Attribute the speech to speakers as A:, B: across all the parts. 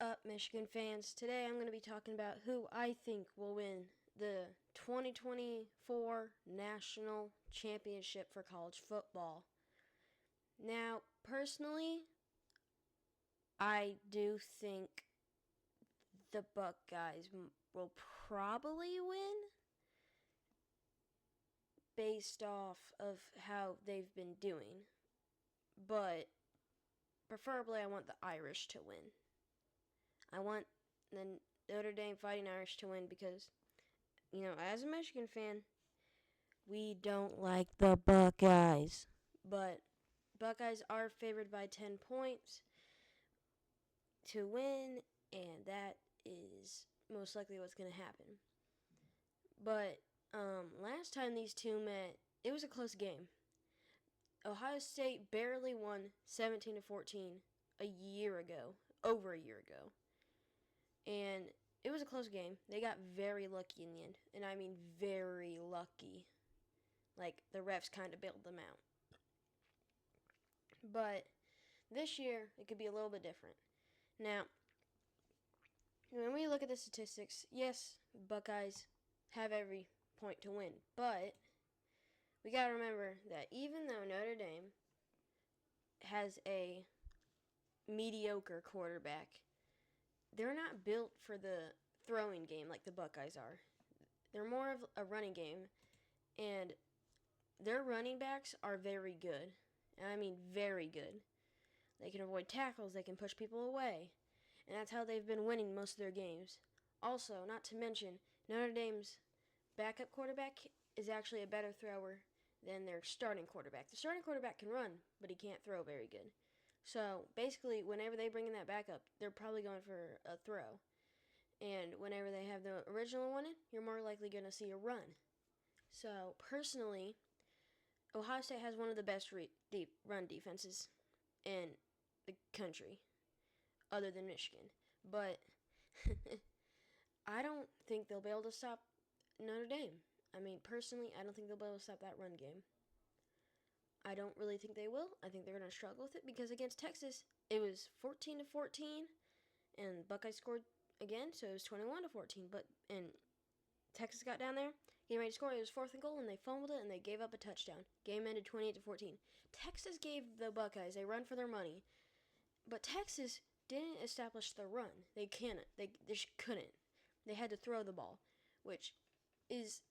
A: up, Michigan fans? Today I'm going to be talking about who I think will win the 2024 National Championship for college football. Now, personally, I do think the Buckeyes will probably win based off of how they've been doing. But preferably I want the Irish to win. I want the Notre Dame Fighting Irish to win because, as a Michigan fan, we don't like the Buckeyes. But Buckeyes are favored by 10 points to win, and that is most likely what's going to happen. But last time these two met, it was a close game. Ohio State barely won 17-14 over a year ago. And it was a close game. They got very lucky in the end. And I mean very lucky. Like, the refs kind of bailed them out. But this year, it could be a little bit different. Now, when we look at the statistics, yes, Buckeyes have every point to win. But we got to remember that even though Notre Dame has a mediocre quarterback, they're not built for the throwing game like the Buckeyes are. They're more of a running game, and their running backs are very good. And I mean very good. They can avoid tackles, they can push people away, and that's how they've been winning most of their games. Also, not to mention, Notre Dame's backup quarterback is actually a better thrower than their starting quarterback. The starting quarterback can run, but he can't throw very good. So, basically, whenever they bring in that backup, they're probably going for a throw. And whenever they have the original one in, you're more likely going to see a run. So, personally, Ohio State has one of the best run defenses in the country, other than Michigan. But I don't think they'll be able to stop Notre Dame. I mean, personally, I don't think they'll be able to stop that run game. I don't really think they will. I think they're going to struggle with it because against Texas, it was 14-14, and Buckeyes scored again, so it was 21-14. And Texas got down there, getting ready to score. It was 4th and goal, and they fumbled it, and they gave up a touchdown. Game ended 28-14. Texas gave the Buckeyes a run for their money, but Texas didn't establish the run. They couldn't. They just couldn't. They had to throw the ball, which is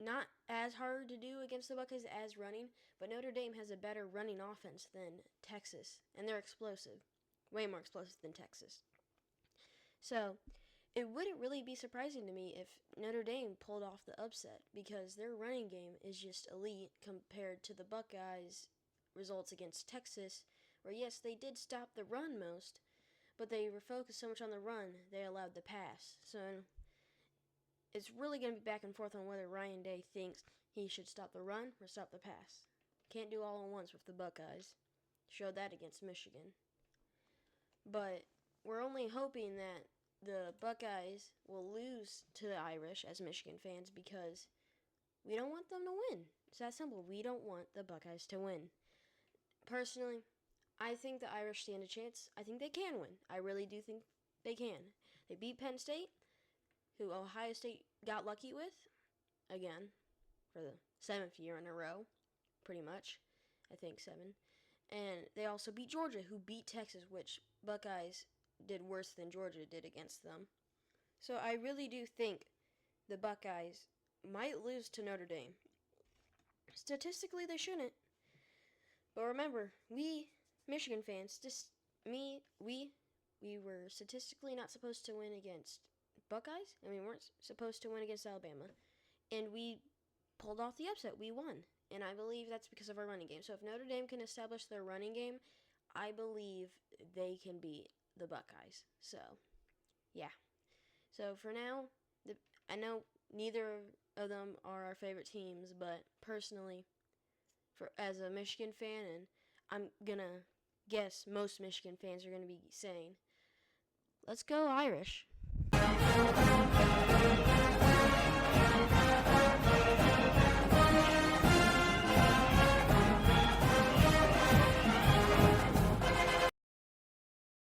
A: not as hard to do against the Buckeyes as running, but Notre Dame has a better running offense than Texas, and they're explosive. Way more explosive than Texas. So, it wouldn't really be surprising to me if Notre Dame pulled off the upset, because their running game is just elite compared to the Buckeyes' results against Texas, where yes, they did stop the run most, but they were focused so much on the run, they allowed the pass. So, it's really going to be back and forth on whether Ryan Day thinks he should stop the run or stop the pass. Can't do all at once with the Buckeyes. Showed that against Michigan. But we're only hoping that the Buckeyes will lose to the Irish as Michigan fans because we don't want them to win. It's that simple. We don't want the Buckeyes to win. Personally, I think the Irish stand a chance. I think they can win. I really do think they can. They beat Penn State, who Ohio State got lucky with, again, for the 7th year in a row, pretty much. I think 7. And they also beat Georgia, who beat Texas, which Buckeyes did worse than Georgia did against them. So I really do think the Buckeyes might lose to Notre Dame. Statistically, they shouldn't. But remember, we, Michigan fans, we were statistically not supposed to win against Buckeyes, and we weren't supposed to win against Alabama. And we pulled off the upset. We won. And I believe that's because of our running game. So if Notre Dame can establish their running game, I believe they can beat the Buckeyes. So, yeah. So for now, I know neither of them are our favorite teams, but personally, as a Michigan fan, and I'm going to guess most Michigan fans are going to be saying, let's go Irish.